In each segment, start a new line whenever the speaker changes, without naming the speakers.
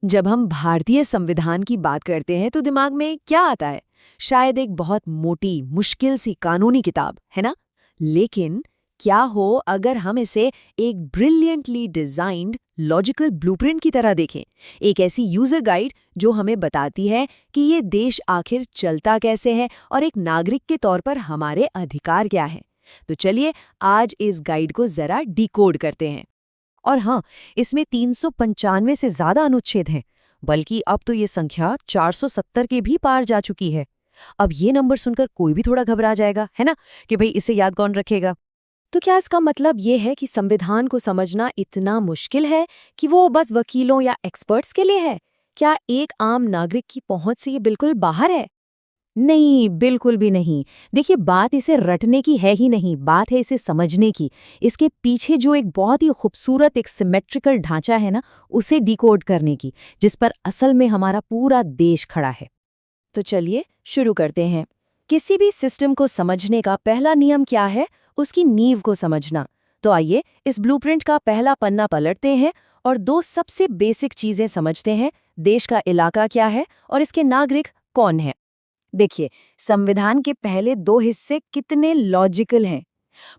जब हम भारतीय संविधान की बात करते हैं तो दिमाग में क्या आता है? शायद एक बहुत मोटी, मुश्किल सी कानूनी किताब, है ना? लेकिन क्या हो अगर हम इसे एक ब्रिलियंटली डिजाइन्ड लॉजिकल ब्लूप्रिंट की तरह देखें? एक ऐसी यूजर गाइड जो हमें बताती है कि ये देश आखिर चलता कैसे है और एक नागरिक के तौर पर हमारे अधिकार क्या हैं। तो चलिए आज इस गाइड को जरा डिकोड करते हैं।
और हाँ, इसमें 395 से ज्यादा अनुच्छेद हैं, बल्कि अब तो ये संख्या 470 के भी पार जा चुकी है। अब ये नंबर सुनकर कोई भी थोड़ा घबरा जाएगा, है ना, कि भाई इसे याद कौन रखेगा।
तो क्या इसका मतलब ये है कि संविधान को समझना इतना मुश्किल है कि वो बस वकीलों या एक्सपर्ट्स के लिए है? क्या एक आम नागरिक की पहुंच से ये बिल्कुल बाहर है?
नहीं, बिल्कुल भी नहीं। देखिए, बात इसे रटने की है ही नहीं, बात है इसे समझने की। इसके पीछे जो एक बहुत ही खूबसूरत एक सिमेट्रिकल ढांचा है ना, उसे डिकोड करने की, जिस पर असल में हमारा पूरा देश खड़ा है।
तो चलिए शुरू करते हैं। किसी भी सिस्टम को समझने का पहला नियम क्या है? उसकी नींव को समझना। तो आइए इस ब्लूप्रिंट का पहला पन्ना पलटते हैं और दो सबसे बेसिक चीजें समझते हैं। देश का इलाका क्या है और इसके नागरिक कौन है। देखिए, संविधान के पहले दो हिस्से कितने लॉजिकल हैं।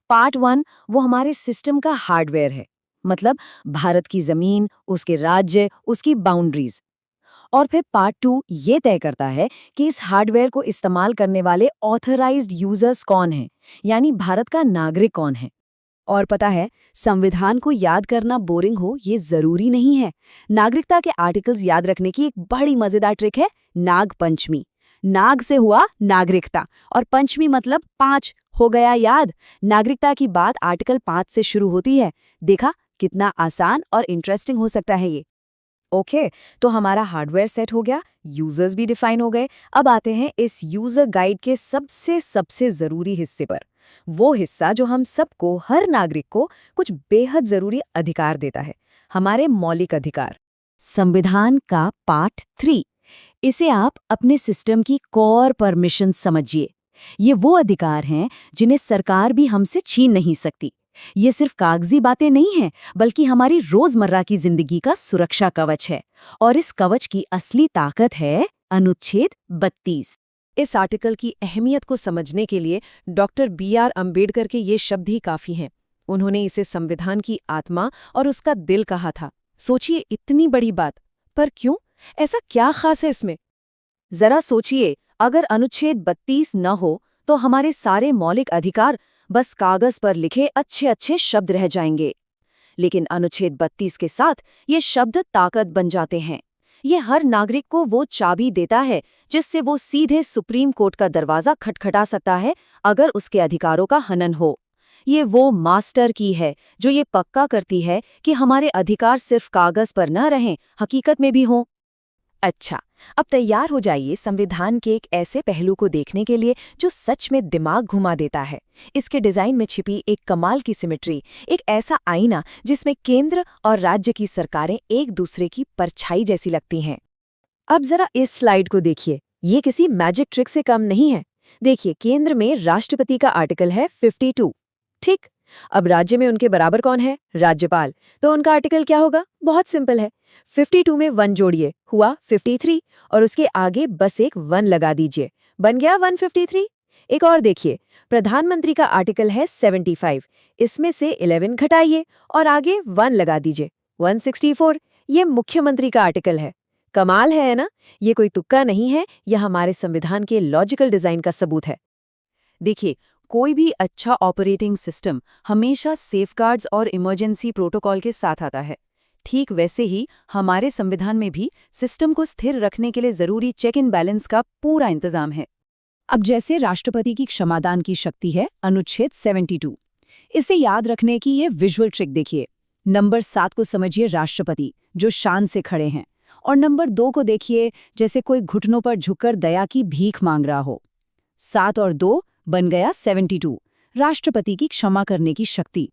पार्ट 1 वो हमारे सिस्टम का हार्डवेयर है, मतलब भारत की जमीन, उसके राज्य, उसकी बाउंड्रीज। और फिर पार्ट 2 ये तय करता है कि इस हार्डवेयर को इस्तेमाल करने वाले ऑथराइज्ड यूजर्स कौन हैं, यानी भारत का नागरिक कौन है। और पता है, संविधान को याद करना बोरिंग हो ये जरूरी नहीं है। नागरिकता के आर्टिकल्स याद रखने की एक बड़ी मजेदार ट्रिक है, नाग पंचमी। नाग से हुआ नागरिकता और पंचमी मतलब 5 हो गया याद। नागरिकता की बात आर्टिकल 5 से शुरू होती है। देखा कितना आसान और इंटरेस्टिंग हो सकता है ये। ओके, तो हमारा हार्डवेयर सेट हो गया, यूजर्स भी डिफाइन हो गए। अब आते हैं इस यूजर गाइड के सबसे सबसे जरूरी हिस्से पर। वो हिस्सा जो हम सबको, हर नागरिक को कुछ बेहद जरूरी अधिकार देता है, हमारे मौलिक अधिकार।
संविधान का पार्ट 3, इसे आप अपने सिस्टम की कोर परमिशन समझिए। ये वो अधिकार हैं जिन्हें सरकार भी हमसे छीन नहीं सकती। ये सिर्फ कागजी बातें नहीं हैं, बल्कि हमारी रोजमर्रा की जिंदगी का सुरक्षा कवच है। और इस कवच की असली ताकत है अनुच्छेद 32।
इस आर्टिकल की अहमियत को समझने के लिए डॉक्टर बी.आर. अम्बेडकर के ये शब्द ही काफी हैं। उन्होंने इसे संविधान की आत्मा और उसका दिल कहा था। सोचिए, इतनी बड़ी बात, पर क्यों? ऐसा क्या खास है इसमें? जरा सोचिए, अगर अनुच्छेद 32 न हो तो हमारे सारे मौलिक अधिकार बस कागज पर लिखे अच्छे अच्छे शब्द रह जाएंगे। लेकिन अनुच्छेद 32 के साथ ये शब्द ताकत बन जाते हैं। ये हर नागरिक को वो चाबी देता है जिससे वो सीधे सुप्रीम कोर्ट का दरवाजा खटखटा सकता है अगर उसके अधिकारों का हनन हो। ये वो मास्टर की है जो ये पक्का करती है कि हमारे अधिकार सिर्फ कागज पर न रहें, हकीकत में भी हों। अच्छा, अब तैयार हो जाइए संविधान के एक ऐसे पहलू को देखने के लिए जो सच में दिमाग घुमा देता है। इसके डिजाइन में छिपी एक कमाल की सिमेट्री, एक ऐसा आईना जिसमें केंद्र और राज्य की सरकारें एक दूसरे की परछाई जैसी लगती हैं। अब जरा इस स्लाइड को देखिए, ये किसी मैजिक ट्रिक से कम नहीं है। देखिए, केंद्र में राष्ट्रपति का आर्टिकल है 52, ठीक। अब राज्य में उनके बराबर कौन है? राज्यपाल। तो उनका आर्टिकल क्या होगा? बहुत सिंपल है, 52 में 1 जोड़िए, हुआ 53, और उसके आगे बस एक 1 लगा दीजिए, बन गया 153। एक और देखिए, प्रधानमंत्री का आर्टिकल है 75, इसमें से 11 घटाइए और आगे 1 लगा दीजिए, 164। ये मुख्यमंत्री का आर्टिकल है। कमाल है ना? ये कोई तुक्का नहीं है, यह हमारे संविधान के लॉजिकल डिजाइन का सबूत है। देखिए, कोई भी अच्छा ऑपरेटिंग सिस्टम हमेशा सेफगार्ड्स और इमरजेंसी प्रोटोकॉल के साथ आता है। ठीक वैसे ही हमारे संविधान में भी सिस्टम को स्थिर रखने के लिए जरूरी चेक इन बैलेंस का पूरा इंतजाम है।
अब जैसे राष्ट्रपति की क्षमादान की शक्ति है अनुच्छेद 72, इसे याद रखने की ये विजुअल ट्रिक देखिए। नंबर 7 को समझिए राष्ट्रपति, जो शान से खड़े हैं, और नंबर 2 को देखिए जैसे कोई घुटनों पर झुककर दया की भीख मांग रहा हो। 7 और 2 बन गया 72, राष्ट्रपति की क्षमा करने की शक्ति।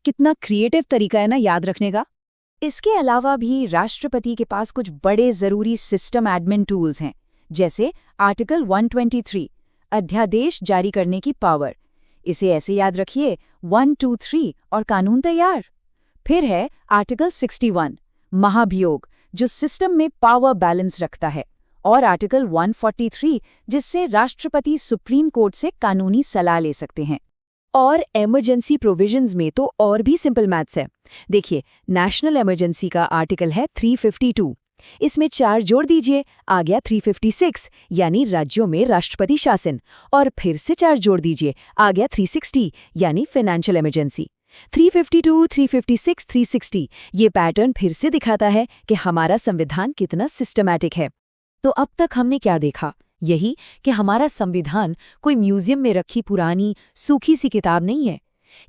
कितना क्रिएटिव तरीका है ना याद रखने का।
इसके अलावा भी राष्ट्रपति के पास कुछ बड़े जरूरी सिस्टम एडमिन टूल्स हैं, जैसे आर्टिकल 123, अध्यादेश जारी करने की पावर। इसे ऐसे याद रखिए, 1, 2, 3 और कानून तैयार। फिर है आर्टिकल 61, महाभियोग,
जो सिस्टम में पावर बैलेंस रखता है, और आर्टिकल 143 जिससे राष्ट्रपति सुप्रीम कोर्ट से कानूनी सलाह ले सकते हैं। और इमरजेंसी प्रोविजंस में तो और भी सिंपल मैथ्स है। देखिए, नेशनल इमरजेंसी का आर्टिकल है 352। इसमें 4 जोड़ दीजिए, आ गया 356, यानी राज्यों में राष्ट्रपति शासन। और फिर से 4 जोड़ दीजिए, आ गया 360, यानी फाइनेंशियल इमरजेंसी। 352, 356, 360, ये पैटर्न फिर से दिखाता है कि हमारा संविधान कितना सिस्टमैटिक है। तो अब तक हमने क्या देखा? यही कि हमारा संविधान कोई म्यूजियम में रखी पुरानी सूखी सी किताब नहीं है।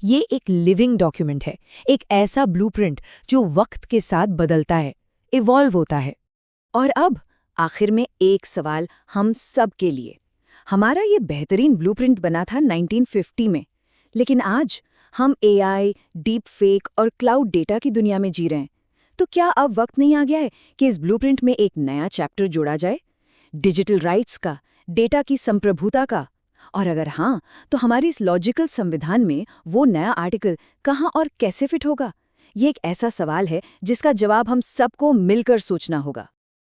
ये एक लिविंग डॉक्यूमेंट है, एक ऐसा ब्लूप्रिंट जो वक्त के साथ बदलता है, इवॉल्व होता है। और अब आखिर में एक सवाल हम सब के लिए। हमारा ये बेहतरीन ब्लूप्रिंट बना था 1950 में, लेकिन आज हम AI, डीप फेक और क्लाउड डेटा की दुनिया में जी रहे हैं। तो क्या अब वक्त नहीं आ गया है कि इस ब्लूप्रिंट में एक नया चैप्टर जोड़ा जाए, डिजिटल राइट्स का, डेटा की संप्रभुता का? और अगर हाँ, तो हमारे इस लॉजिकल संविधान में वो नया आर्टिकल कहाँ और कैसे फिट होगा? ये एक ऐसा सवाल है जिसका जवाब हम सबको मिलकर सोचना होगा।